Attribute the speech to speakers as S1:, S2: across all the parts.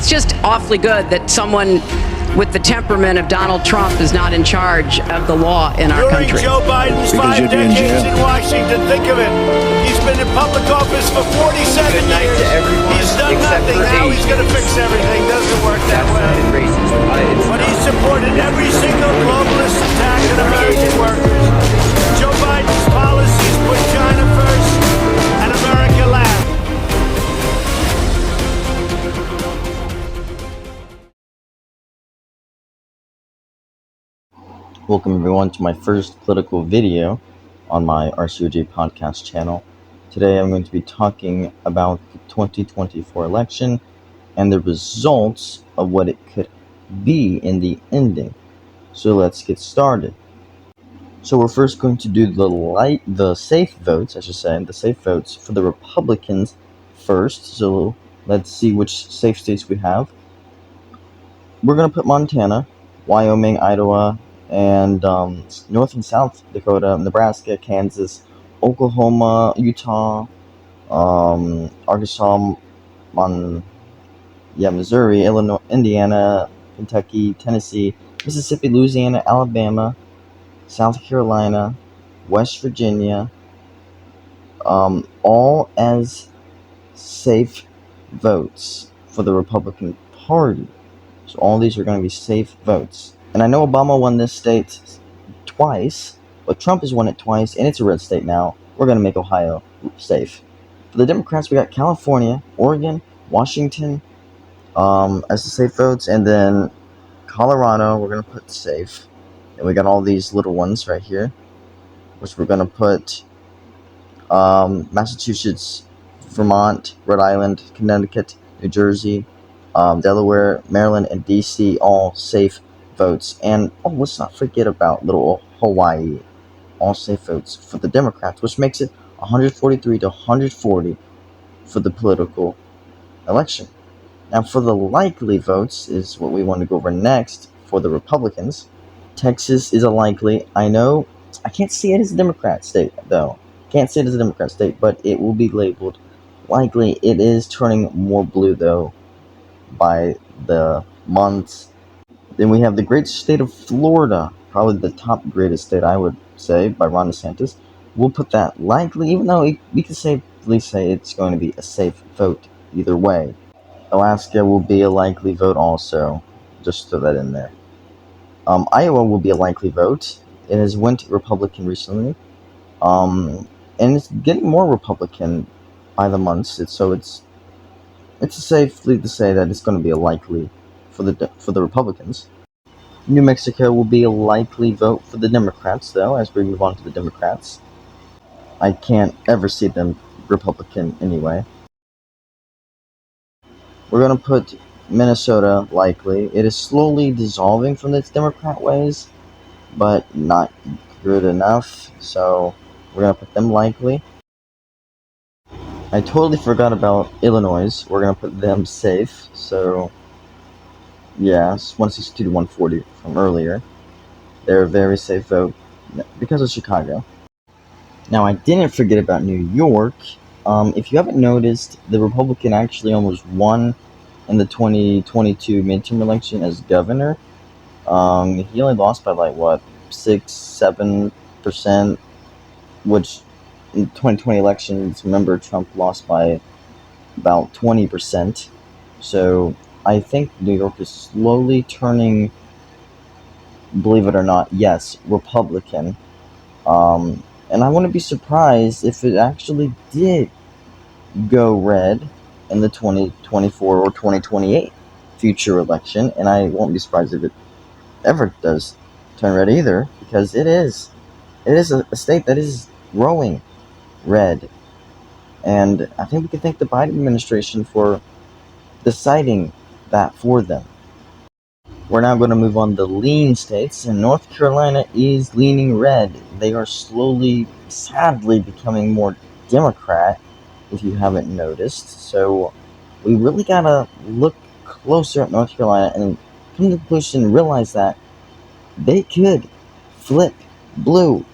S1: it's just awfully good that someone with the temperament of Donald Trump is not in charge of the law in our country.
S2: During Joe Biden's 5 decades in Washington, think of it. He's been in public office for 47 years. He's done nothing. Now he's going to fix everything. Doesn't work that way. But he supported every single globalist attack on American workers. Joe Biden's policies put China first and America last.
S3: Welcome everyone to my first political video on my RCOJ podcast channel. Today I'm going to be talking about the 2024 election and the results of what it could be in the ending. So let's get started. So we're first going to do the safe votes, the safe votes for the Republicans first. So let's see which safe states we have. We're going to put Montana, Wyoming, Idaho, and North and South Dakota, Nebraska, Kansas, Oklahoma, Utah, Arkansas, Missouri, Illinois, Indiana, Kentucky, Tennessee, Mississippi, Louisiana, Alabama, South Carolina, West Virginia, all as safe votes for the Republican Party. So all these are going to be safe votes. And I know Obama won this state twice, but Trump has won it twice, and it's a red state now. We're going to make Ohio safe. For the Democrats, we got California, Oregon, Washington as the safe votes, and then Colorado, we're going to put safe. And we got all these little ones right here, which we're going to put Massachusetts, Vermont, Rhode Island, Connecticut, New Jersey, Delaware, Maryland, and D.C., all safe votes. And let's not forget about little Hawaii, all safe votes for the Democrats, which makes it 143 to 140 for the political election. Now for the likely votes is what we want to go over next for the Republicans. Texas is a likely. I know I can't see it as a Democrat state though. Can't see it as a Democrat state, but it will be labeled likely. It is turning more blue though by the months. Then we have the great state of Florida, probably the top greatest state, I would say, by Ron DeSantis. We'll put that likely, even though we can safely say it's going to be a safe vote either way. Alaska will be a likely vote also, just throw that in there. Iowa will be a likely vote. It has went Republican recently, and it's getting more Republican by the months. It's safely to say that it's going to be a likely for the Republicans. New Mexico will be a likely vote for the Democrats, though, as we move on to the Democrats. I can't ever see them Republican anyway. We're going to put Minnesota likely. It is slowly dissolving from its Democrat ways, but not good enough, so we're going to put them likely. I totally forgot about Illinois. We're going to put them safe, so yeah, it's 162 to 140 from earlier. They're a very safe vote because of Chicago. Now, I didn't forget about New York. If you haven't noticed, the Republican actually almost won in the 2022 midterm election as governor. He only lost by 6-7%, which in the 2020 elections, remember, Trump lost by about 20%. So I think New York is slowly turning, believe it or not, yes, Republican. And I wouldn't be surprised if it actually did go red in the 2024 or 2028 future election. And I won't be surprised if it ever does turn red either, because it is a state that is growing red. And I think we can thank the Biden administration for deciding that for them. We're now going to move on to lean states, and North Carolina is leaning red. They are slowly, sadly, becoming more Democrat, if you haven't noticed. So we really got to look closer at North Carolina and come to the conclusion and realize that they could flip blue.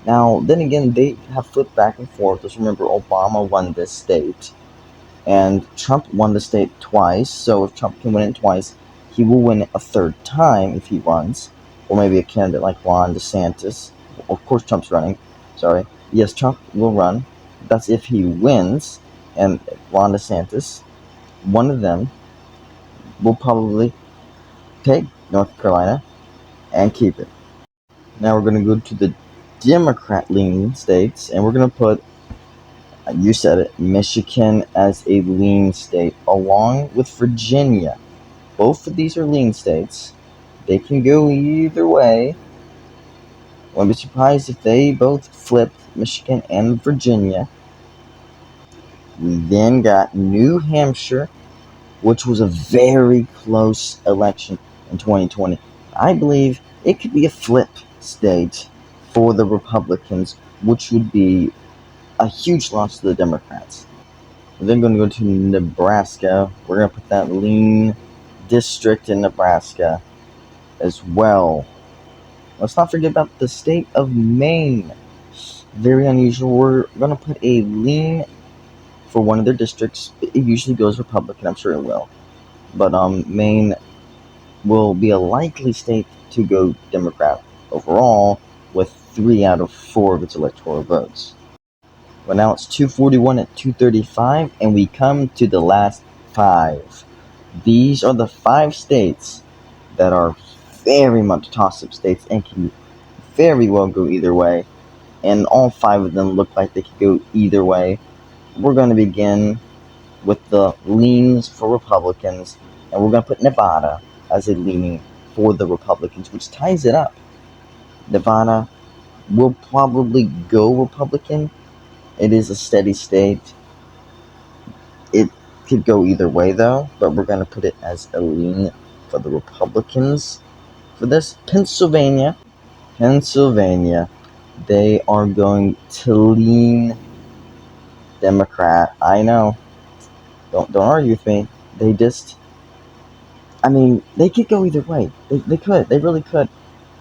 S3: Now, then again, they have flipped back and forth. Just remember, Obama won this state. And Trump won the state twice, so if Trump can win it twice, he will win it a third time if he runs. Or maybe a candidate like Ron DeSantis. Of course, Trump's running. Sorry. Yes, Trump will run. That's if he wins. And Ron DeSantis, one of them, will probably take North Carolina and keep it. Now we're going to go to the Democrat-leaning states, and we're going to put, you said it, Michigan as a lean state, along with Virginia. Both of these are lean states. They can go either way. Wouldn't be surprised if they both flipped Michigan and Virginia. We then got New Hampshire, which was a very close election in 2020. I believe it could be a flip state for the Republicans, which would be a huge loss to the Democrats. We're then going to go to Nebraska. We're going to put that lean district in Nebraska as well. Let's not forget about the state of Maine. Very unusual. We're going to put a lean for one of their districts. It usually goes Republican. I'm sure it will. But Maine will be a likely state to go Democrat overall, with 3 out of 4 of its electoral votes. But now it's 241 at 235, and we come to the last 5. These are the 5 states that are very much toss-up states and can very well go either way. And all 5 of them look like they could go either way. We're going to begin with the leans for Republicans, and we're going to put Nevada as a leaning for the Republicans, which ties it up. Nevada will probably go Republican. It is a steady state. It could go either way, though, but we're going to put it as a lean for the Republicans. For this, Pennsylvania, they are going to lean Democrat. I know. Don't argue with me. They could go either way. They could. They really could.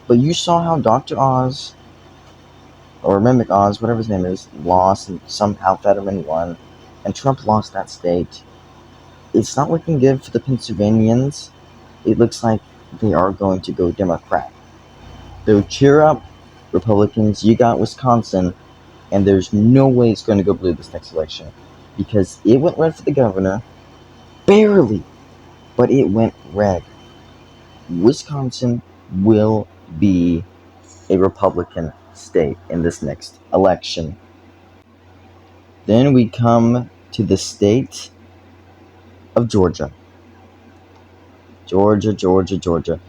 S3: But you saw how Dr. Oz, or Mimic Oz, whatever his name is, lost, and somehow Fetterman won, and Trump lost that state. It's not looking good for the Pennsylvanians. It looks like they are going to go Democrat. So cheer up, Republicans. You got Wisconsin, and there's no way it's going to go blue this next election, because it went red for the governor, barely, but it went red. Wisconsin will be a Republican state in this next election. Then we come to the state of Georgia. Georgia.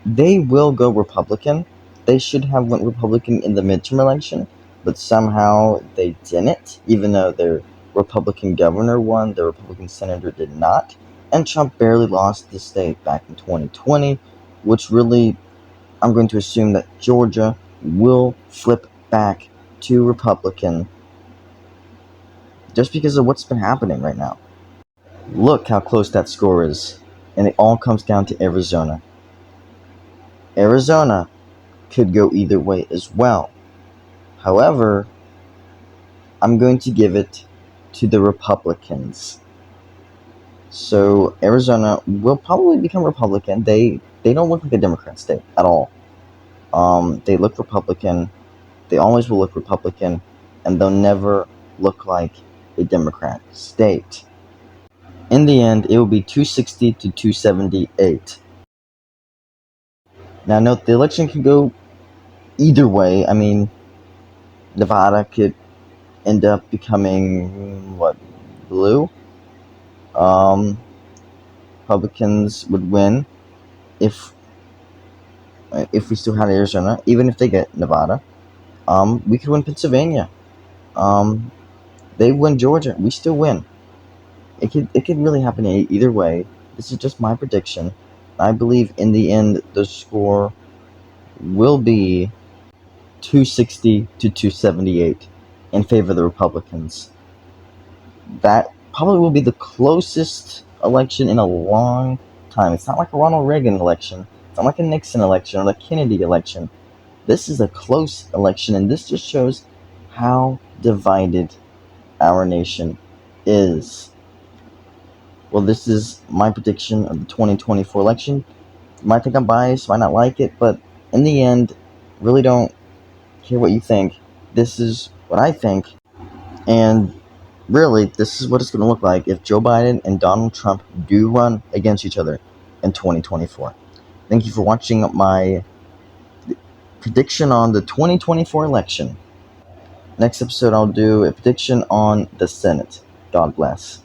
S3: They will go Republican. They should have went Republican in the midterm election, but somehow they didn't, even though their Republican governor won, the Republican senator did not, and Trump barely lost the state back in 2020, which really, I'm going to assume that Georgia will flip back to Republican just because of what's been happening right now. Look how close that score is, and it all comes down to Arizona. Arizona could go either way as well. However, I'm going to give it to the Republicans. So Arizona will probably become Republican. They don't look like a Democrat state at all. They look Republican. They always will look Republican, and they'll never look like a Democrat state. In the end, it will be 260 to 278. Now note, the election could go either way. I mean, Nevada could end up becoming, blue? Republicans would win if we still had Arizona, even if they get Nevada. We could win Pennsylvania. They win Georgia, we still win. It could really happen either way. This is just my prediction. I believe in the end the score will be 260 to 278 in favor of the Republicans. That probably will be the closest election in a long time. It's not like a Ronald Reagan election. It's not like a Nixon election or the Kennedy election. This is a close election, and this just shows how divided our nation is. Well, this is my prediction of the 2024 election. You might think I'm biased, might not like it, but in the end, really don't care what you think. This is what I think, and really, this is what it's going to look like if Joe Biden and Donald Trump do run against each other in 2024. Thank you for watching my prediction on the 2024 election. Next episode, I'll do a prediction on the Senate. God bless.